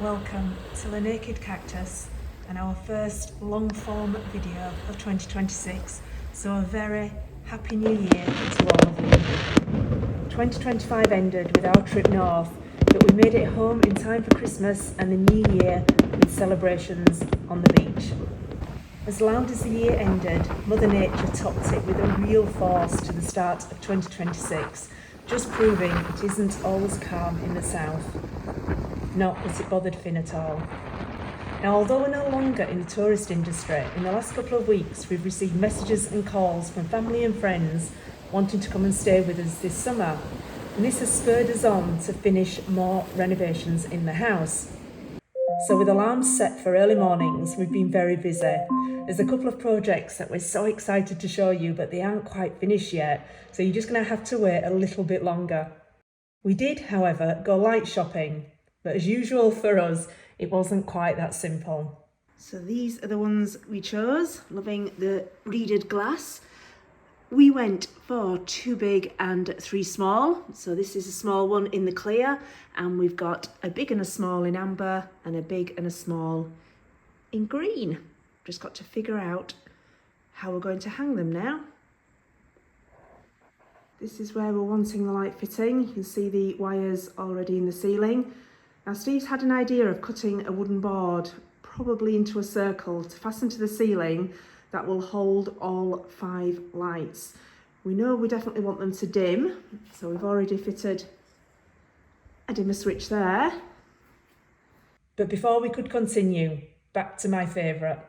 Welcome to the Naked Cactus and our first long-form video of 2026. So a very happy new year to all of you. 2025 ended with our trip north, but we made it home in time for Christmas and the new year with celebrations on the beach. As loud as the year ended, Mother Nature topped it with a real force to the start of 2026, just proving it isn't always calm in the south. Not that it bothered Finn at all. Now, although we're no longer in the tourist industry, in the last couple of weeks we've received messages and calls from family and friends wanting to come and stay with us this summer. And this has spurred us on to finish more renovations in the house. So with alarms set for early mornings, we've been very busy. There's a couple of projects that we're so excited to show you, but they aren't quite finished yet, so you're just going to have to wait a little bit longer. We did, however, go light shopping, but as usual for us, it wasn't quite that simple. So these are the ones we chose, loving the reeded glass. We went for 2 big and 3 small. So this is a small one in the clear, and we've got a big and a small in amber and a big and a small in green. Just got to figure out how we're going to hang them now. This is where we're wanting the light fitting. You can see the wires already in the ceiling. Now Steve's had an idea of cutting a wooden board, probably into a circle, to fasten to the ceiling that will hold all 5 lights. We know we definitely want them to dim, so we've already fitted a dimmer switch there. But before we could continue, back to my favourite.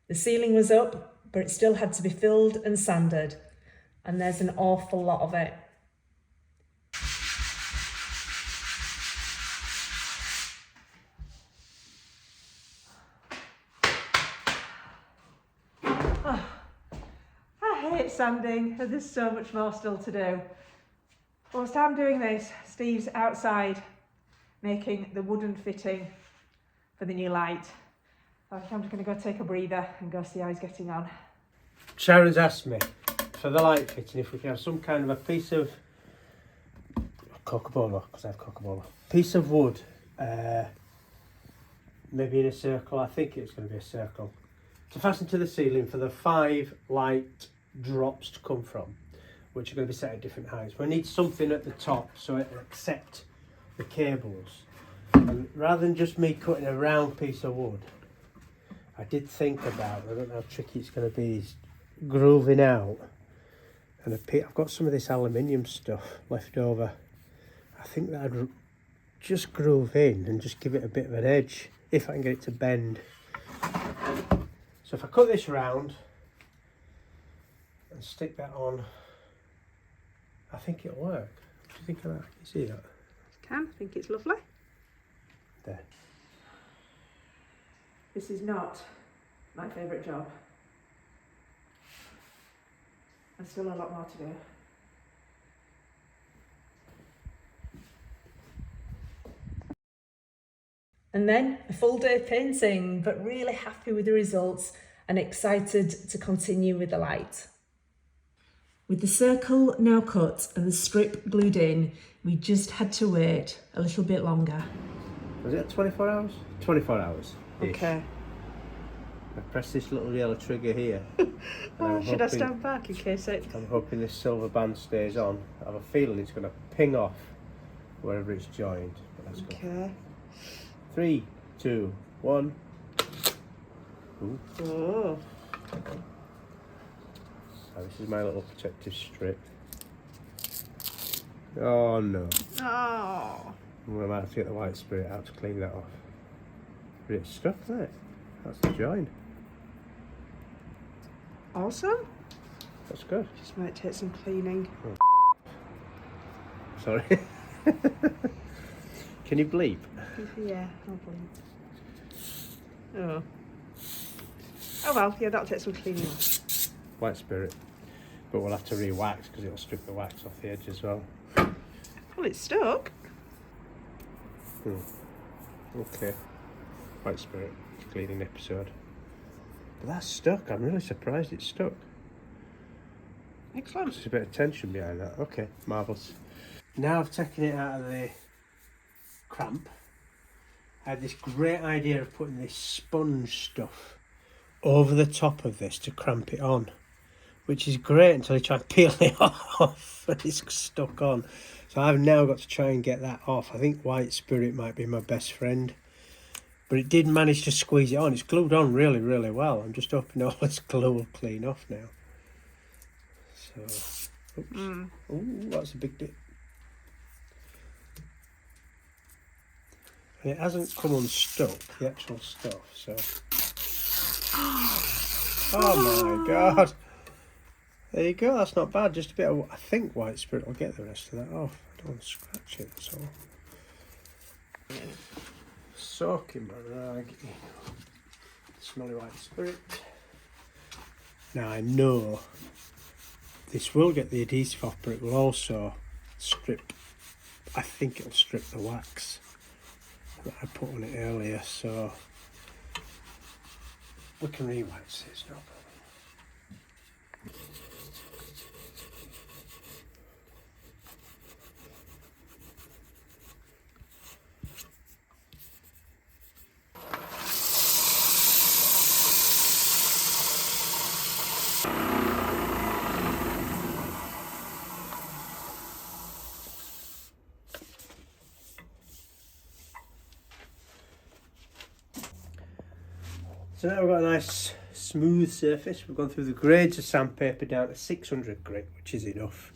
The ceiling was up, but it still had to be filled and sanded, and there's an awful lot of it. I hate sanding, and there's so much more still to do. Whilst I'm doing this, Steve's outside making the wooden fitting for the new light. So I'm just going to go take a breather and go see how he's getting on. Sharon's asked me for the light fitting if we can have some kind of a piece of Coca-Cola, because I have Coca-Cola, piece of wood, maybe in a circle. I think it's going to be a circle, to fasten to the ceiling for the 5 light drops to come from, which are going to be set at different heights. We need something at the top so it will accept the cables. And rather than just me cutting a round piece of wood, I did think about, I don't know how tricky it's going to be, is grooving out. And I've got some of this aluminium stuff left over. I think that I'd just groove in and just give it a bit of an edge, if I can get it to bend. So if I cut this round and stick that on, I think it'll work. What do you think of that? Can you see that? I think it's lovely. There. This is not my favourite job. There's still a lot more to do. And then a full day painting, but really happy with the results and excited to continue with the light. With the circle now cut and the strip glued in, we just had to wait a little bit longer. Was it 24 hours? 24 hours. Okay. I press this little yellow trigger here. Should I stand back in case it... I'm hoping this silver band stays on. I have a feeling it's going to ping off wherever it's joined. But let's go. Okay. 3, 2, 1. Ooh. Oh. Oh, this is my little protective strip. Oh no. Oh. I'm going to have to get the white spirit out to clean that off. But it's stuck there. That's the join. Awesome. That's good. Just might take some cleaning. Sorry. Can you bleep? Yeah, I'll bleep. Oh. Oh well, yeah, that'll take some cleaning off. White spirit. But we'll have to re-wax because it'll strip the wax off the edge as well. Well, it's stuck. Okay. White spirit cleaning episode. But that's stuck. I'm really surprised it's stuck. Excellent. There's a bit of tension behind that. Okay, marvellous. Now I've taken it out of the cramp, I had this great idea of putting this sponge stuff over the top of this to cramp it on, which is great until you try and peel it off and it's stuck on. So I've now got to try and get that off. I think White Spirit might be my best friend, but it did manage to squeeze it on. It's glued on really, really well. I'm just hoping all this glue will clean off now. So, oops. Ooh, that's a big dip. And it hasn't come unstuck, the actual stuff, so... Oh my god! There you go, that's not bad. Just a bit of... I think White Spirit will get the rest of that off. I don't want to scratch it, so... Soaking my rag in smelly White Spirit. Now I know this will get the adhesive off, but it will also strip... I think it'll strip the wax that I put on it earlier, so we can re-wax this, no problem. So now we've got a nice smooth surface. We've gone through the grades of sandpaper down to 600 grit, which is enough.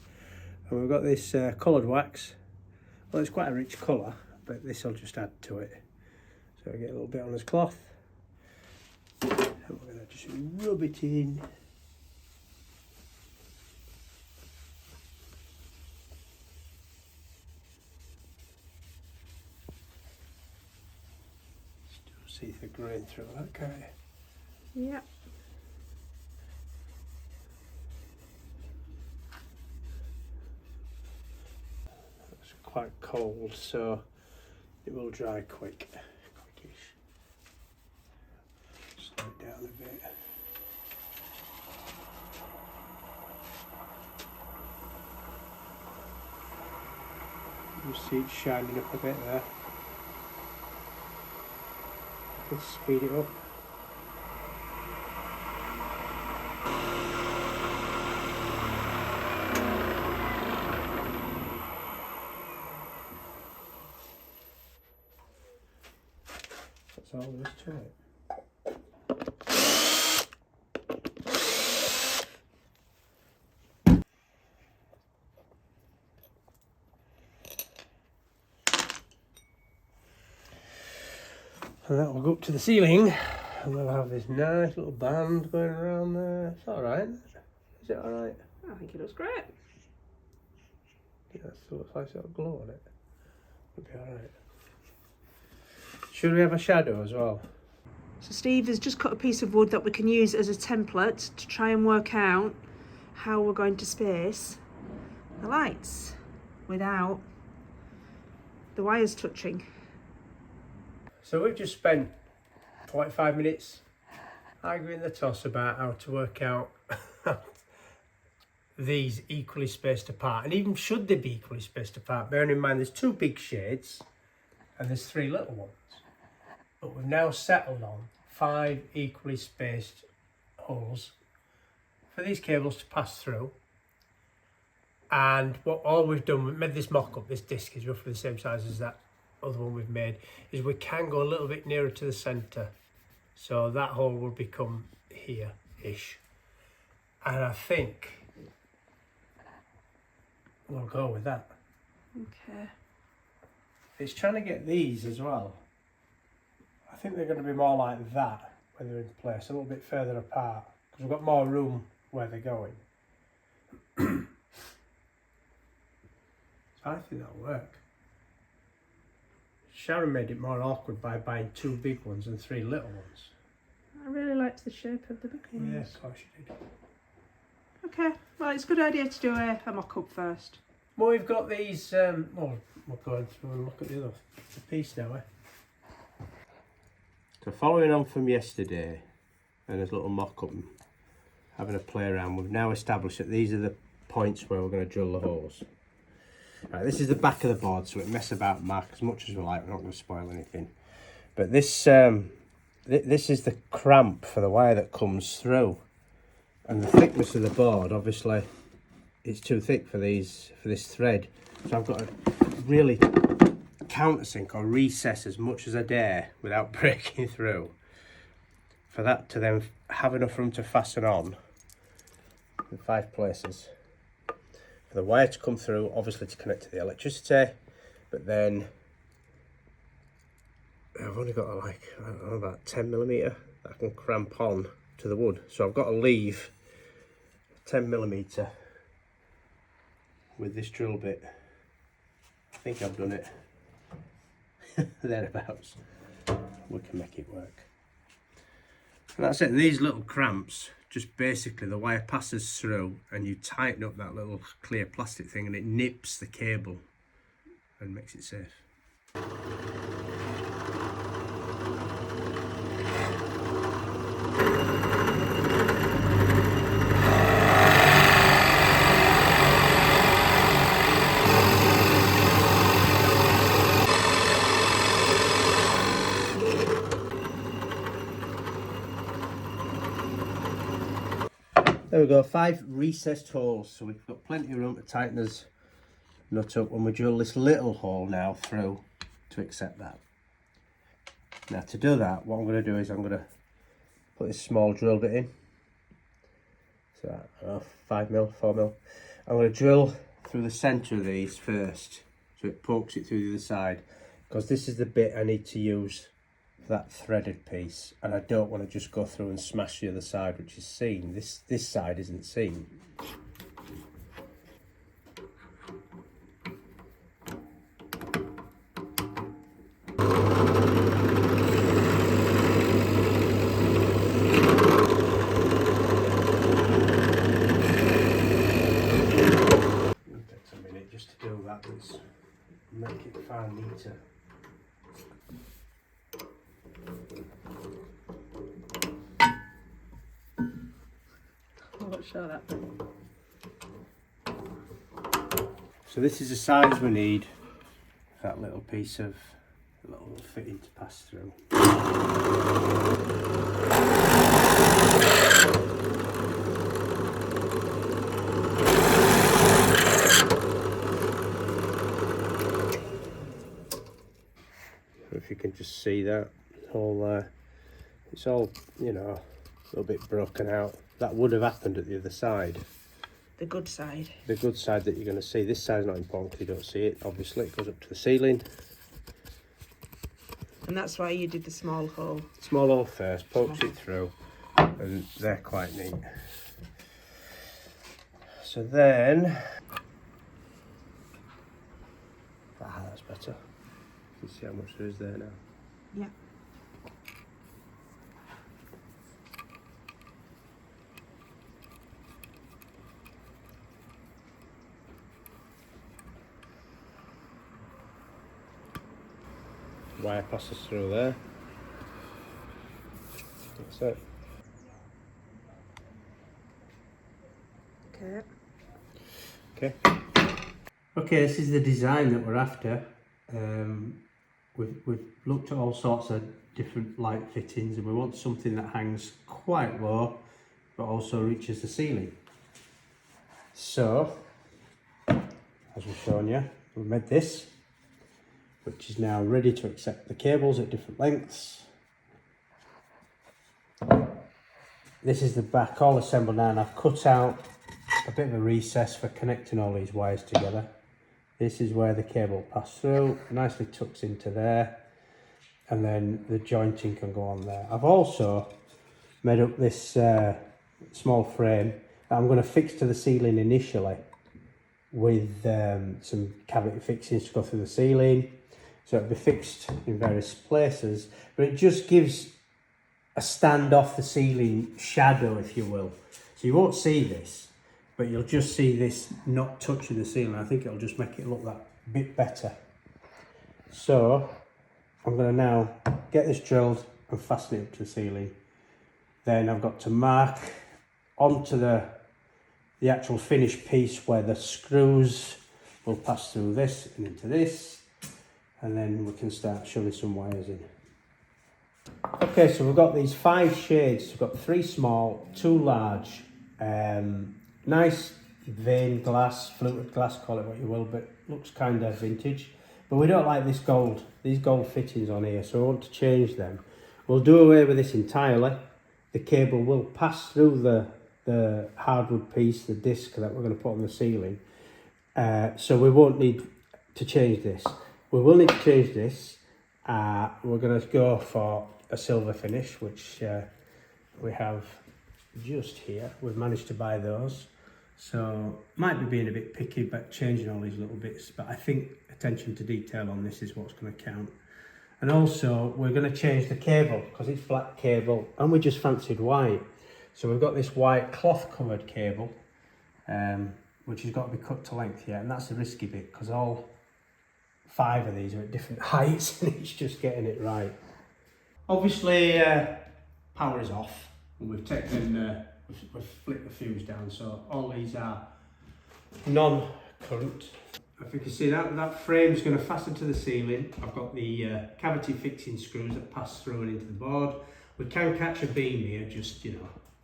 And we've got this coloured wax. Well, it's quite a rich colour, but this will just add to it. So I get a little bit on this cloth. And we're going to just rub it in. See the grain through that, can't you? Yeah. It's quite cold, so it will dry quickish. Slow it down a bit. You see it shining up a bit there. Let's speed it up. That's all there is to it. And that will go up to the ceiling, and we'll have this nice little band going around there. It's alright. Is it alright? I think it looks great. Yeah, it still looks like it's got glow on it. It'll be alright. Should we have a shadow as well? So Steve has just cut a piece of wood that we can use as a template to try and work out how we're going to space the lights without the wires touching. So we've just spent 45 minutes arguing the toss about how to work out these equally spaced apart, and even should they be equally spaced apart, bearing in mind there's two big shades and there's three little ones. But we've now settled on 5 equally spaced holes for these cables to pass through. And what all we've done, we've made this mock-up, this disc is roughly the same size as that other one we've made, is we can go a little bit nearer to the centre, so that hole will become here-ish, and I think we'll go with that. Okay. It's trying to get these as well. I think they're going to be more like that when they're in place, a little bit further apart, because we've got more room where they're going. So I think that'll work. Sharon made it more awkward by buying 2 big ones and 3 little ones. I really liked the shape of the big ones. Yeah, of course you did. Okay, well it's a good idea to do a mock-up first. Well, we've got these, we'll go through and look at the piece now, So following on from yesterday and this little mock-up, having a play around, we've now established that these are the points where we're going to drill the holes. Right, this is the back of the board, so we mess about mark as much as we like, we're not going to spoil anything. But this this is the cramp for the wire that comes through, and the thickness of the board, obviously, it's too thick for this thread. So I've got to really countersink or recess as much as I dare without breaking through, for that to then have enough room to fasten on in 5 places. For the wire to come through, obviously to connect to the electricity, but then I've only got like, I don't know, about 10mm that I can cramp on to the wood. So I've got to leave 10mm with this drill bit. I think I've done it. Thereabouts. We can make it work. And that's it. And these little cramps, just basically the wire passes through and you tighten up that little clear plastic thing and it nips the cable and makes it safe. There we go, 5 recessed holes, so we've got plenty of room to tighten this nut up when we drill this little hole now through to accept that. Now to do that, what I'm going to do is I'm going to put this small drill bit in. So 5mm, 4mm. I'm going to drill through the centre of these first, so it pokes it through the other side, because this is the bit I need to use for that threaded piece, and I don't want to just go through and smash the other side, which is seen. This side isn't seen. Just to do that, let's make it far neater. I'll show that. So this is the size we need for that little piece of little fitting to pass through. If you can just see that hole there, it's all, you know, a little bit broken out. That would have happened at the other side. The good side. The good side that you're going to see. This side's not important because you don't see it, obviously. It goes up to the ceiling. And that's why you did the small hole. Small hole first, pokes it through, and they're quite neat. So then, that's better. You can see how much there is there now. Yeah. Wire passes through there. That's it. Okay. Okay. Okay, this is the design that we're after. We've looked at all sorts of different light fittings, and we want something that hangs quite low but also reaches the ceiling. So, as we've shown you, we've made this, which is now ready to accept the cables at different lengths. This is the back all assembled now, and I've cut out a bit of a recess for connecting all these wires together. This is where the cable passes through, nicely tucks into there, and then the jointing can go on there. I've also made up this small frame that I'm going to fix to the ceiling initially with some cavity fixings to go through the ceiling. So it'll be fixed in various places, but it just gives a stand off the ceiling shadow, if you will. So you won't see this, but you'll just see this not touching the ceiling. I think it'll just make it look that bit better. So I'm going to now get this drilled and fasten it up to the ceiling. Then I've got to mark onto the actual finished piece where the screws will pass through this and into this, and then we can start shoving some wires in. Okay, so we've got these 5 shades. We've got 3 small, 2 large. Nice vein glass, fluted glass, call it what you will, but looks kind of vintage. But we don't like these gold fittings on here, so we want to change them. We'll do away with this entirely. The cable will pass through the hardwood piece, the disc that we're going to put on the ceiling. So we won't need to change this. We will need to change this. We're going to go for a silver finish, which we have just here. We've managed to buy those. So might be being a bit picky but changing all these little bits, but I think attention to detail on this is what's going to count. And also we're going to change the cable because it's black cable and we just fancied white. So we've got this white cloth covered cable which has got to be cut to length yet, and that's the risky bit because all 5 of these are at different heights and it's just getting it right. Obviously power is off and we've taken we've flicked the fuse down, so all these are non-current. If you can see that frame is going to fasten to the ceiling. I've got the cavity fixing screws that pass through and into the board. We can catch a beam here, just a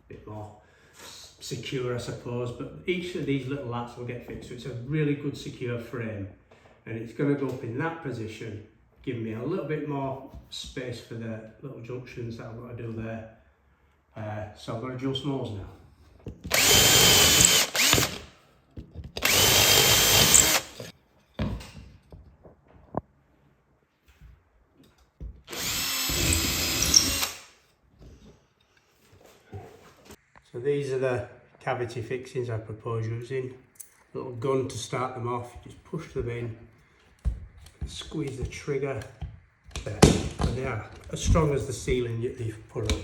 bit more secure I suppose, but each of these little lats will get fixed, so it's a really good secure frame, and it's going to go up in that position, giving me a little bit more space for the little junctions that I've got to do there. So I'm going to drill some holes now. So these are the cavity fixings I propose using. A little gun to start them off, just push them in, squeeze the trigger there, and they are as strong as the ceiling you've put up.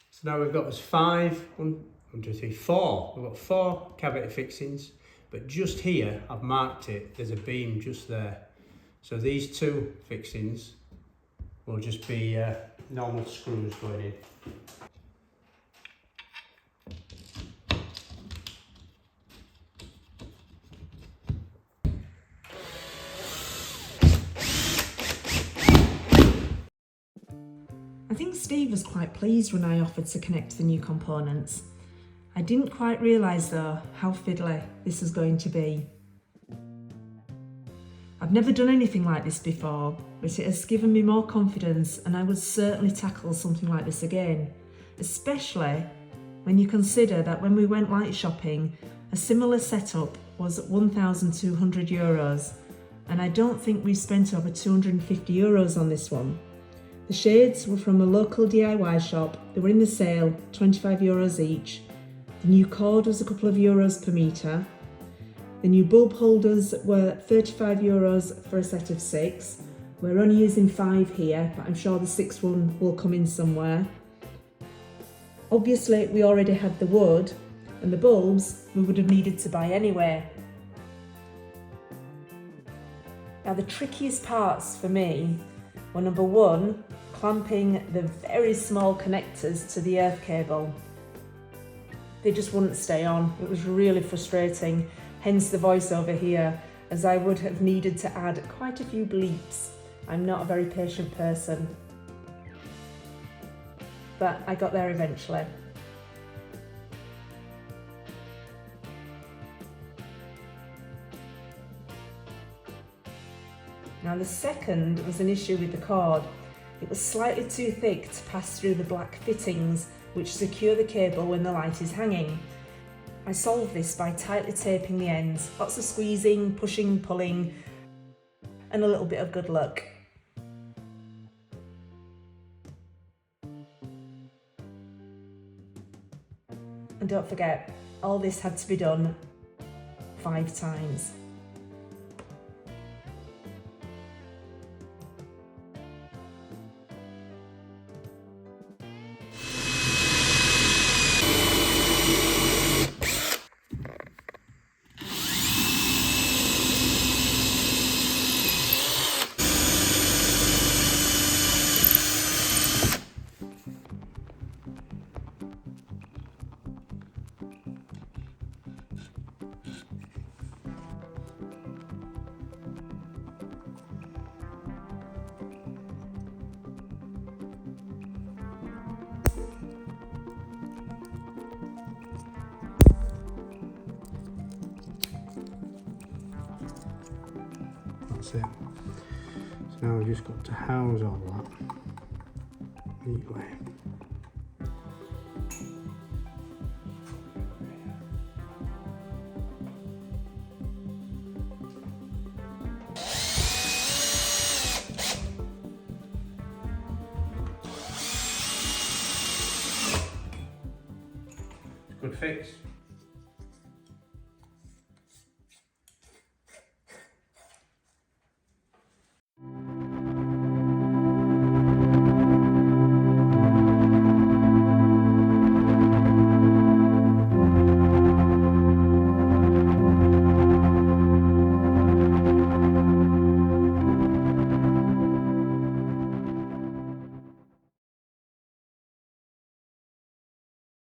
So now we've got us 4. We've got 4 cavity fixings, but just here I've marked it, there's a beam just there. So these 2 fixings will just be normal screws going in. I think Steve was quite pleased when I offered to connect the new components. I didn't quite realise though how fiddly this was going to be. I've never done anything like this before, but it has given me more confidence, and I would certainly tackle something like this again, especially when you consider that when we went light shopping, a similar setup was at €1,200, and I don't think we spent over €250 on this one. The shades were from a local DIY shop. They were in the sale, €25 each. The new cord was a couple of euros per metre. The new bulb holders were €35 for a set of 6. We're only using 5 here, but I'm sure the 6th one will come in somewhere. Obviously, we already had the wood, and the bulbs we would have needed to buy anyway. Now, the trickiest parts for me were number 1, clamping the very small connectors to the earth cable. They just wouldn't stay on. It was really frustrating, hence the voiceover here, as I would have needed to add quite a few bleeps. I'm not a very patient person, but I got there eventually. Now the second was an issue with the cord. It was slightly too thick to pass through the black fittings which secure the cable when the light is hanging. I solved this by tightly taping the ends, lots of squeezing, pushing, pulling, and a little bit of good luck. And don't forget, all this had to be done 5 times. that's it. So now we've just got to house all that neatly. Good fix.